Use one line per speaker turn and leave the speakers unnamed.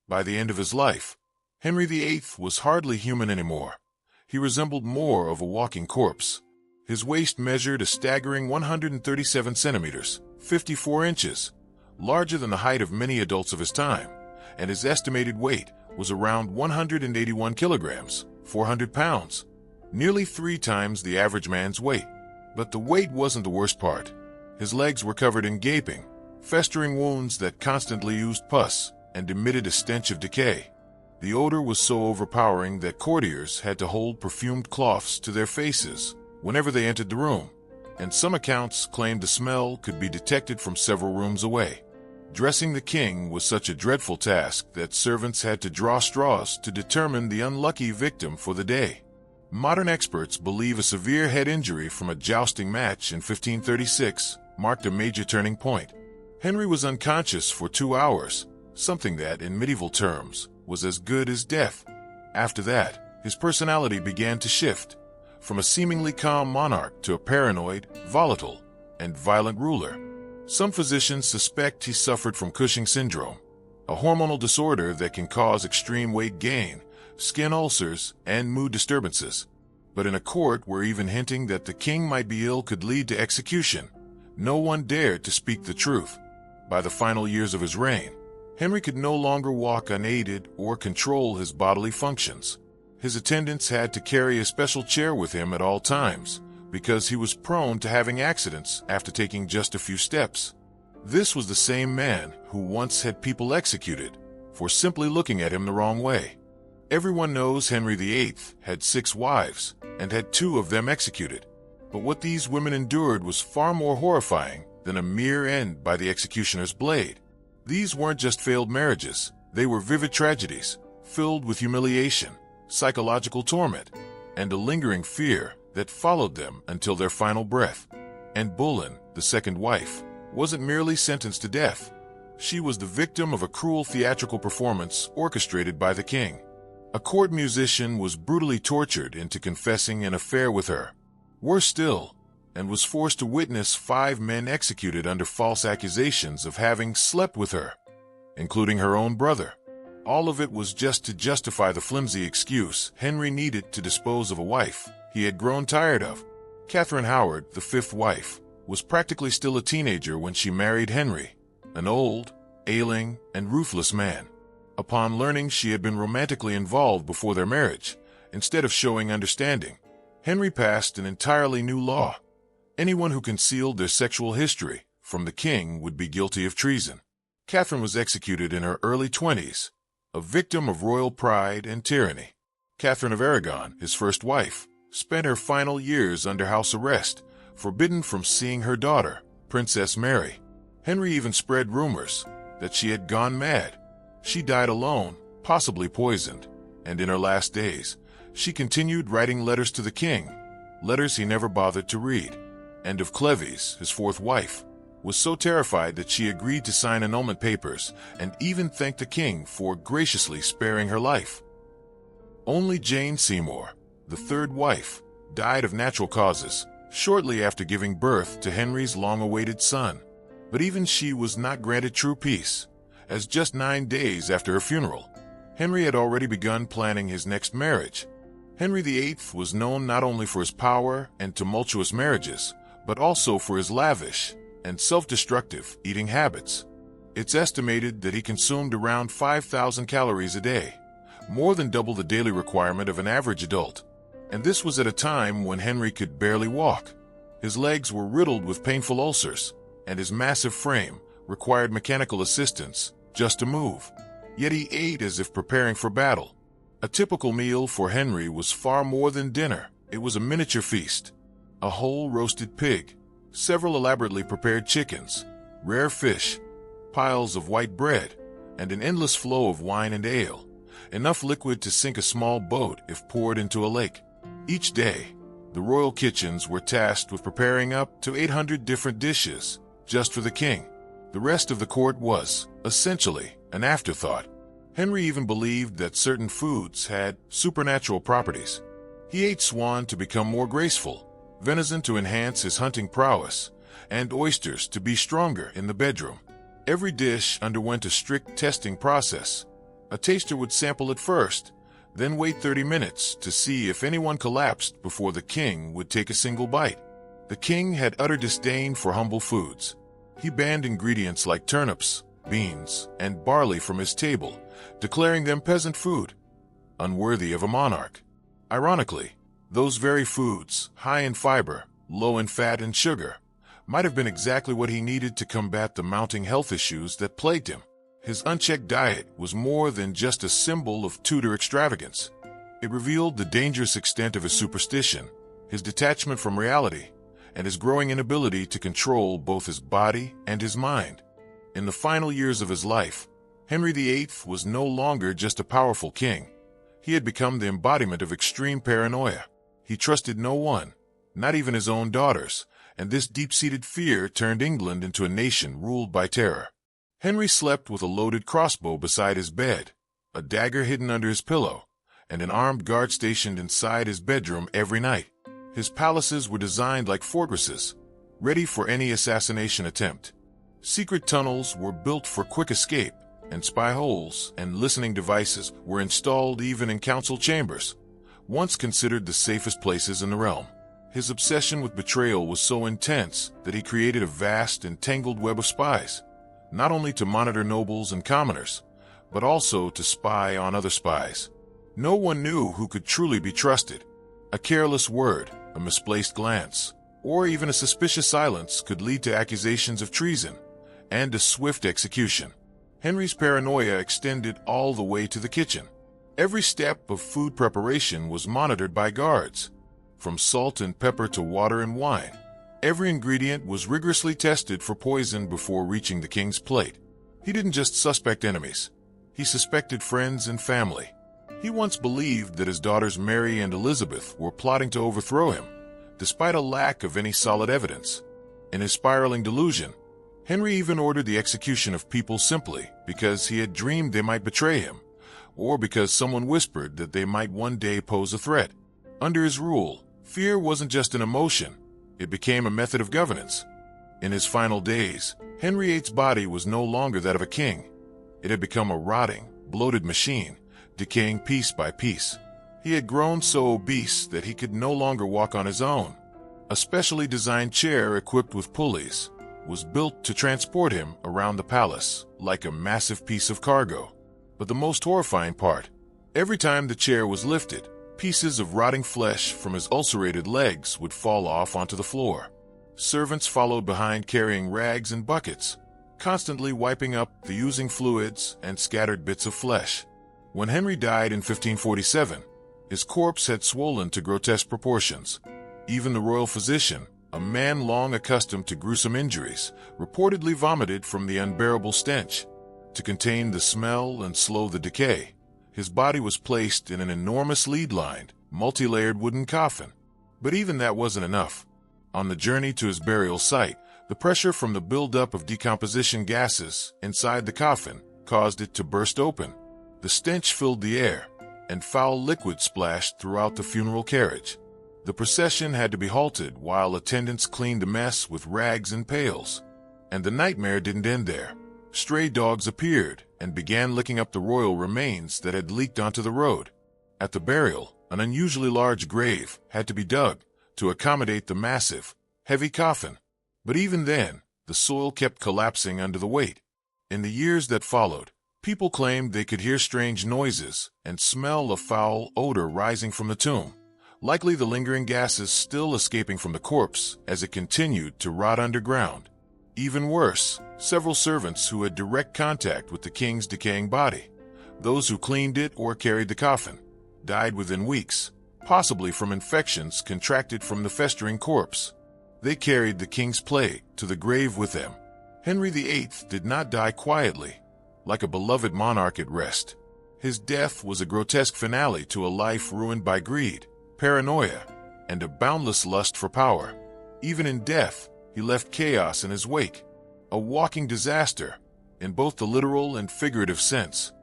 By the end of his life, Henry VIII was hardly human anymore. He resembled more of a walking corpse. His waist measured a staggering 137 centimeters, 54 inches, larger than the height of many adults of his time, and his estimated weight was around 181 kilograms, 400 pounds, nearly 3 times the average man's weight. But the weight wasn't the worst part. His legs were covered in gaping, festering wounds that constantly oozed pus and emitted a stench of decay. The odor was so overpowering that courtiers had to hold perfumed cloths to their faces whenever they entered the room, and some accounts claimed the smell could be detected from several rooms away. Dressing the king was such a dreadful task that servants had to draw straws to determine the unlucky victim for the day. Modern experts believe a severe head injury from a jousting match in 1536 marked a major turning point. Henry was unconscious for 2 hours, something that, in medieval terms, was as good as death. After that, his personality began to shift, from a seemingly calm monarch to a paranoid, volatile, and violent ruler. Some physicians suspect he suffered from Cushing's syndrome, a hormonal disorder that can cause extreme weight gain, skin ulcers, and mood disturbances. But in a court where even hinting that the king might be ill could lead to execution, no one dared to speak the truth. By the final years of his reign, Henry could no longer walk unaided or control his bodily functions. His attendants had to carry a special chair with him at all times, because he was prone to having accidents after taking just a few steps. This was the same man who once had people executed for simply looking at him the wrong way. Everyone knows Henry VIII had 6 wives and had 2 of them executed. But what these women endured was far more horrifying than a mere end by the executioner's blade. These weren't just failed marriages, they were vivid tragedies, filled with humiliation, psychological torment, and a lingering fear that followed them until their final breath. And Boleyn, the second wife, wasn't merely sentenced to death. She was the victim of a cruel theatrical performance orchestrated by the king. A court musician was brutally tortured into confessing an affair with her. Worse still, and was forced to witness 5 men executed under false accusations of having slept with her, including her own brother. All of it was just to justify the flimsy excuse Henry needed to dispose of a wife he had grown tired of. Catherine Howard, the 5th wife, was practically still a teenager when she married Henry, an old, ailing, and ruthless man. Upon learning she had been romantically involved before their marriage, instead of showing understanding, Henry passed an entirely new law. Anyone who concealed their sexual history from the king would be guilty of treason. Catherine was executed in her early 20s, a victim of royal pride and tyranny. Catherine of Aragon, his first wife, spent her final years under house arrest, forbidden from seeing her daughter, Princess Mary. Henry even spread rumors that she had gone mad. She died alone, possibly poisoned, and in her last days, she continued writing letters to the king, letters he never bothered to read. And of Cleves, his 4th wife, was so terrified that she agreed to sign annulment papers and even thanked the king for graciously sparing her life. Only Jane Seymour, the 3rd wife, died of natural causes shortly after giving birth to Henry's long-awaited son. But even she was not granted true peace, as just 9 days after her funeral, Henry had already begun planning his next marriage. Henry VIII was known not only for his power and tumultuous marriages, but also for his lavish and self-destructive eating habits. It's estimated that he consumed around 5,000 calories a day, more than double the daily requirement of an average adult. And this was at a time when Henry could barely walk. His legs were riddled with painful ulcers, and his massive frame required mechanical assistance just to move. Yet he ate as if preparing for battle. A typical meal for Henry was far more than dinner. It was a miniature feast. A whole roasted pig, several elaborately prepared chickens, rare fish, piles of white bread, and an endless flow of wine and ale, enough liquid to sink a small boat if poured into a lake. Each day, the royal kitchens were tasked with preparing up to 800 different dishes just for the king. The rest of the court was, essentially, an afterthought. Henry even believed that certain foods had supernatural properties. He ate swan to become more graceful, venison to enhance his hunting prowess, and oysters to be stronger in the bedroom. Every dish underwent a strict testing process, A taster would sample it first, then wait 30 minutes to see if anyone collapsed before the king would take a single bite. The king had utter disdain for humble foods. He banned ingredients like turnips, beans, and barley from his table, declaring them peasant food, unworthy of a monarch. Ironically, those very foods, high in fiber, low in fat and sugar, might have been exactly what he needed to combat the mounting health issues that plagued him. His unchecked diet was more than just a symbol of Tudor extravagance. It revealed the dangerous extent of his superstition, his detachment from reality, and his growing inability to control both his body and his mind. In the final years of his life, Henry VIII was no longer just a powerful king. He had become the embodiment of extreme paranoia. He trusted no one, not even his own daughters, and this deep-seated fear turned England into a nation ruled by terror. Henry slept with a loaded crossbow beside his bed, a dagger hidden under his pillow, and an armed guard stationed inside his bedroom every night. His palaces were designed like fortresses, ready for any assassination attempt. Secret tunnels were built for quick escape, and spy holes and listening devices were installed even in council chambers, once considered the safest places in the realm. His obsession with betrayal was so intense that he created a vast and tangled web of spies, not only to monitor nobles and commoners, but also to spy on other spies. No one knew who could truly be trusted. A careless word, a misplaced glance, or even a suspicious silence could lead to accusations of treason and a swift execution. Henry's paranoia extended all the way to the kitchen. Every step of food preparation was monitored by guards. From salt and pepper to water and wine, every ingredient was rigorously tested for poison before reaching the king's plate. He didn't just suspect enemies. He suspected friends and family. He once believed that his daughters Mary and Elizabeth were plotting to overthrow him, despite a lack of any solid evidence. In his spiraling delusion, Henry even ordered the execution of people simply because he had dreamed they might betray him, or because someone whispered that they might one day pose a threat. Under his rule, fear wasn't just an emotion, it became a method of governance. In his final days, Henry VIII's body was no longer that of a king. It had become a rotting, bloated machine, decaying piece by piece. He had grown so obese that he could no longer walk on his own. A specially designed chair equipped with pulleys was built to transport him around the palace like a massive piece of cargo. But the most horrifying part, every time the chair was lifted, pieces of rotting flesh from his ulcerated legs would fall off onto the floor. Servants followed behind carrying rags and buckets, constantly wiping up the oozing fluids and scattered bits of flesh. When Henry died in 1547, his corpse had swollen to grotesque proportions. Even the royal physician, a man long accustomed to gruesome injuries, reportedly vomited from the unbearable stench. To contain the smell and slow the decay, his body was placed in an enormous lead-lined, multi-layered wooden coffin. But even that wasn't enough. On the journey to his burial site, the pressure from the buildup of decomposition gases inside the coffin caused it to burst open. The stench filled the air, and foul liquid splashed throughout the funeral carriage. The procession had to be halted while attendants cleaned the mess with rags and pails. And the nightmare didn't end there. Stray dogs appeared and began licking up the royal remains that had leaked onto the road. At the burial, an unusually large grave had to be dug to accommodate the massive, heavy coffin. But even then, the soil kept collapsing under the weight. In the years that followed, people claimed they could hear strange noises and smell a foul odor rising from the tomb, likely the lingering gases still escaping from the corpse as it continued to rot underground. Even worse, several servants who had direct contact with the king's decaying body, those who cleaned it or carried the coffin, died within weeks, possibly from infections contracted from the festering corpse. They carried the king's plague to the grave with them. Henry VIII did not die quietly, like a beloved monarch at rest. His death was a grotesque finale to a life ruined by greed, paranoia, and a boundless lust for power. Even in death, he left chaos in his wake, a walking disaster, in both the literal and figurative sense.